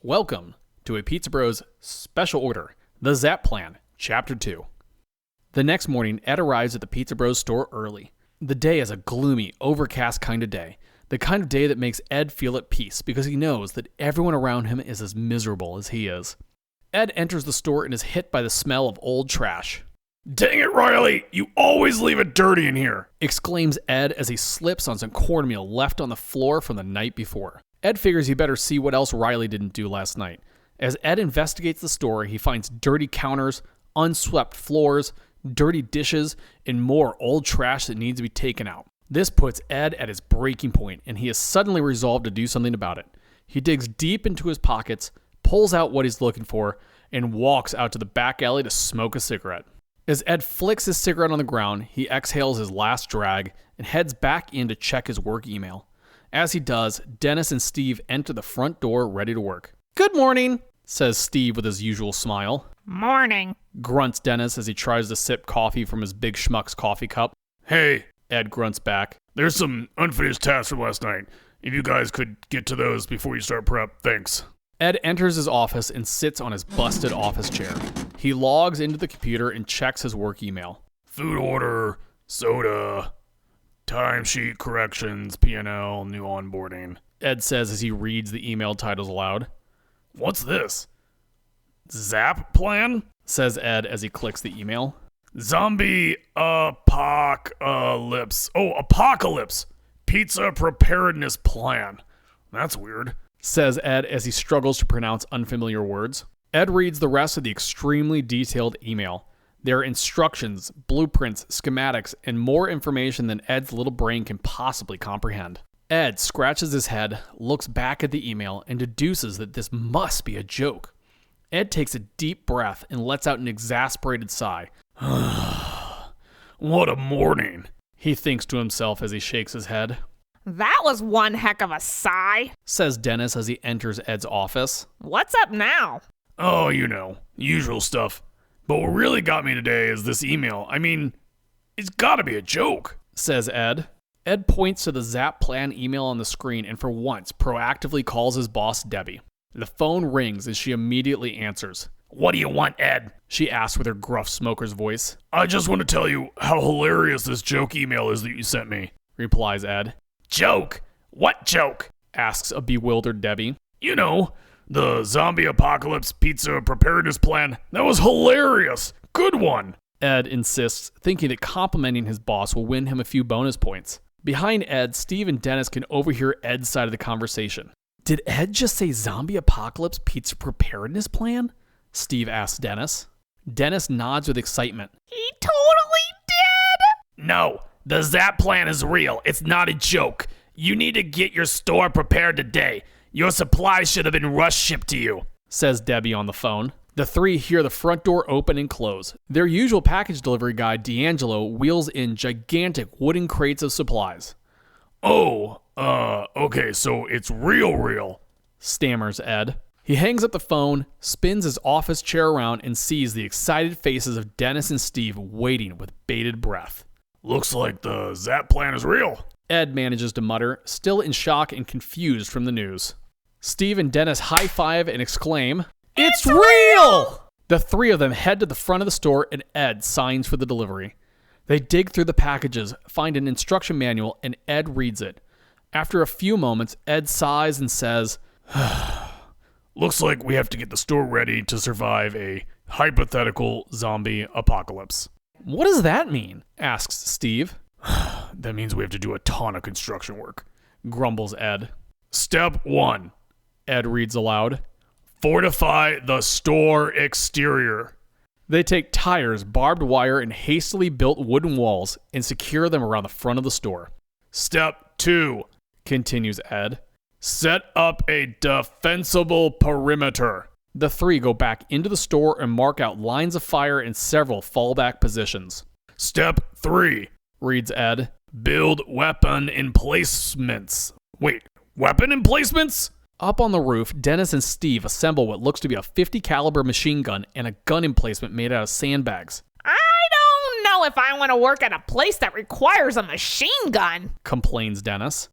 Welcome to a Pizza Bros special order, the Z.A.P.P.P Plan, Chapter 2. The next morning, Ed arrives at the Pizza Bros store early. The day is a gloomy, overcast kind of day. The kind of day that makes Ed feel at peace because he knows that everyone around him is as miserable as he is. Ed enters the store and is hit by the smell of old trash. "Dang it, Riley! You always leave it dirty in here!" exclaims Ed as he slips on some cornmeal left on the floor from the night before. Ed figures he better see what else Riley didn't do last night. As Ed investigates the store, he finds dirty counters, unswept floors, dirty dishes, and more old trash that needs to be taken out. This puts Ed at his breaking point, and he is suddenly resolved to do something about it. He digs deep into his pockets, pulls out what he's looking for, and walks out to the back alley to smoke a cigarette. As Ed flicks his cigarette on the ground, he exhales his last drag and heads back in to check his work email. As he does, Dennis and Steve enter the front door ready to work. "Good morning," says Steve with his usual smile. "Morning," grunts Dennis as he tries to sip coffee from his Big Schmuck's coffee cup. "Hey, Ed grunts back. there's some unfinished tasks from last night. If you guys could get to those before you start prep, thanks." Ed enters his office and sits on his busted office chair. He logs into the computer and checks his work email. Food order, soda, timesheet corrections, P&L, new onboarding. Ed says as he reads the email titles aloud. "What's this? Z.A.P.P.P plan?" says Ed as he clicks the email. Zombie apocalypse. Oh, apocalypse. Pizza preparedness plan. That's weird. Says Ed as he struggles to pronounce unfamiliar words. Ed reads the rest of the extremely detailed email. There are instructions, blueprints, schematics, and more information than Ed's little brain can possibly comprehend. Ed scratches his head, looks back at the email, and deduces that this must be a joke. Ed takes a deep breath and lets out an exasperated sigh. What a morning, he thinks to himself as he shakes his head. "That was one heck of a sigh," says Dennis as he enters Ed's office. "What's up now?" "Oh, usual stuff. But what really got me today is this email. I mean, it's gotta be a joke," says Ed. Ed points to the Z.A.P.P.P plan email on the screen and for once proactively calls his boss Debbie. The phone rings and she immediately answers. "What do you want, Ed?" she asks with her gruff smoker's voice. "I just want to tell you how hilarious this joke email is that you sent me," replies Ed. "Joke? What joke?" asks a bewildered Debbie. "You know, the zombie apocalypse pizza preparedness plan. That was hilarious. Good one." Ed insists, thinking that complimenting his boss will win him a few bonus points. Behind Ed, Steve and Dennis can overhear Ed's side of the conversation. "Did Ed just say zombie apocalypse pizza preparedness plan?" Steve asks Dennis. Dennis nods with excitement. "He totally did!" "No, the Z.A.P.P.P plan is real. It's not a joke. You need to get your store prepared today. Your supplies should have been rush shipped to you," says Debbie on the phone. The three hear the front door open and close. Their usual package delivery guy, D'Angelo, wheels in gigantic wooden crates of supplies. Okay, so it's real, stammers Ed. He hangs up the phone, spins his office chair around, and sees the excited faces of Dennis and Steve waiting with bated breath. "Looks like the Z.A.P.P.P plan is real," Ed manages to mutter, still in shock and confused from the news. Steve and Dennis high-five and exclaim, "It's real!" The three of them head to the front of the store and Ed signs for the delivery. They dig through the packages, find an instruction manual, and Ed reads it. After a few moments, Ed sighs and says, "Looks like we have to get the store ready to survive a hypothetical zombie apocalypse." "What does that mean?" asks Steve. "That means we have to do a ton of construction work," grumbles Ed. "Step 1, Ed reads aloud. Fortify the store exterior." They take tires, barbed wire, and hastily built wooden walls and secure them around the front of the store. "Step 2, continues Ed. set up a defensible perimeter." The three go back into the store and mark out lines of fire and several fallback positions. "Step 3, reads Ed. build weapon emplacements." Wait, weapon emplacements? Up on the roof, Dennis and Steve assemble what looks to be a .50 caliber machine gun and a gun emplacement made out of sandbags. "I don't know if I want to work at a place that requires a machine gun," complains Dennis.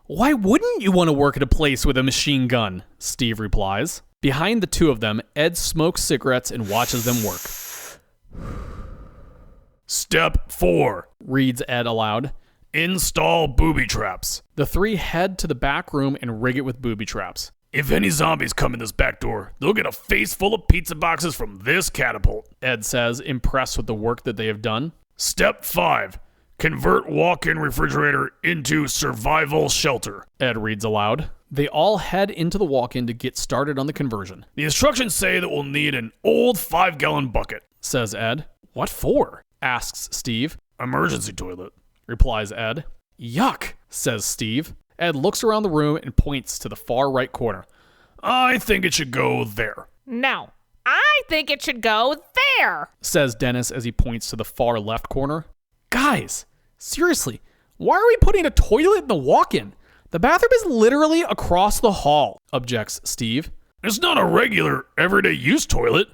Why wouldn't you want to work at a place with a machine gun? Steve replies. Behind the two of them, Ed smokes cigarettes and watches them work. Step 4, Reads Ed aloud. install booby traps. The three head to the back room and rig it with booby traps. If any zombies come in this back door, they'll get a face full of pizza boxes from this catapult. Ed says, impressed with the work that they have done. Step 5, convert walk-in refrigerator into survival shelter. Ed reads aloud. They all head into the walk-in to get started on the conversion. The instructions say that we'll need an old 5-gallon bucket. Says Ed. What for? Asks Steve. Emergency toilet. Replies Ed. Yuck, says Steve. Ed looks around the room and points to the far right corner. I think it should go there. No, I think it should go there. Says Dennis as he points to the far left corner. Guys, seriously, why are we putting a toilet in the walk-in? The bathroom is literally across the hall, objects Steve. It's not a regular, everyday use toilet.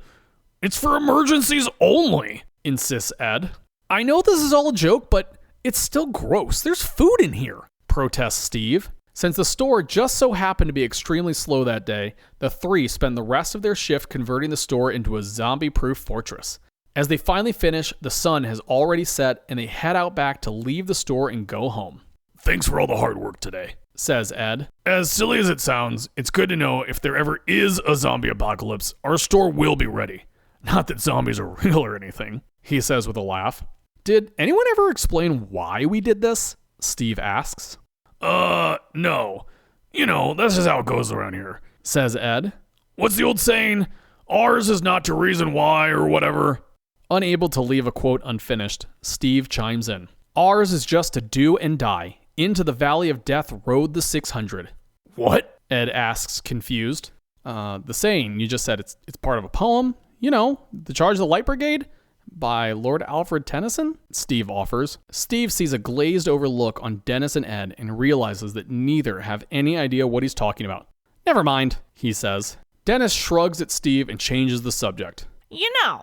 It's for emergencies only, insists Ed. I know this is all a joke, but it's still gross. There's food in here, protests Steve. Since the store just so happened to be extremely slow that day, the three spend the rest of their shift converting the store into a zombie-proof fortress. As they finally finish, the sun has already set and they head out back to leave the store and go home. Thanks for all the hard work today, says Ed. As silly as it sounds, it's good to know if there ever is a zombie apocalypse, our store will be ready. Not that zombies are real or anything, he says with a laugh. Did anyone ever explain why we did this? Steve asks. No. You know, that's just how it goes around here, says Ed. What's the old saying? Ours is not to reason why or whatever. Unable to leave a quote unfinished, Steve chimes in. Ours is just to do and die. Into the valley of death rode the 600. What? Ed asks, confused. The saying, you just said it's part of a poem. You know, The Charge of the Light Brigade by Lord Alfred Tennyson, Steve offers. Steve sees a glazed over look on Dennis and Ed and realizes that neither have any idea what he's talking about. Never mind, he says. Dennis shrugs at Steve and changes the subject. You know,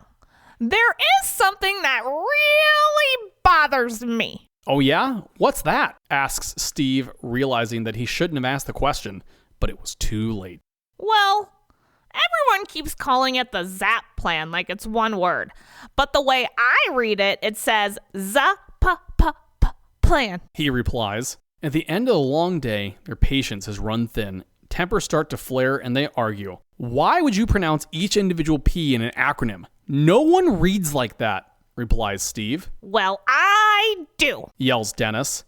there is something that really bothers me. Oh yeah? What's that? Asks Steve, realizing that he shouldn't have asked the question, but it was too late. Well, everyone keeps calling it the Z.A.P.P.P plan like it's one word. But the way I read it, it says Z.A.P.P.P plan. He replies. At the end of the long day, their patience has run thin. Tempers start to flare and they argue. Why would you pronounce each individual P in an acronym? No one reads like that, replies Steve. Well, I do, yells Dennis.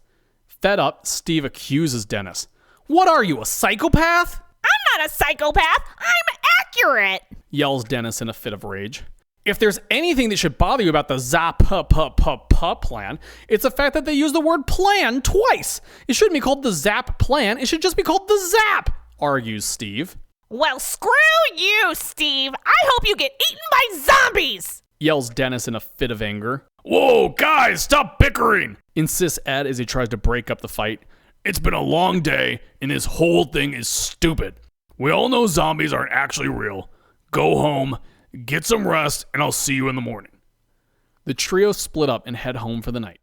Fed up, Steve accuses Dennis. What are you, a psychopath? I'm not a psychopath. I'm accurate, yells Dennis in a fit of rage. If there's anything that should bother you about the Z.A.P.P.P plan, it's the fact that they use the word plan twice. It shouldn't be called the Z.A.P.P. plan. It should just be called the Z.A.P., argues Steve. Well, screw you, Steve. I hope you get eaten by zombies, yells Dennis in a fit of anger. Whoa, guys, stop bickering, insists Ed as he tries to break up the fight. It's been a long day, and this whole thing is stupid. We all know zombies aren't actually real. Go home, get some rest, and I'll see you in the morning. The trio split up and head home for the night.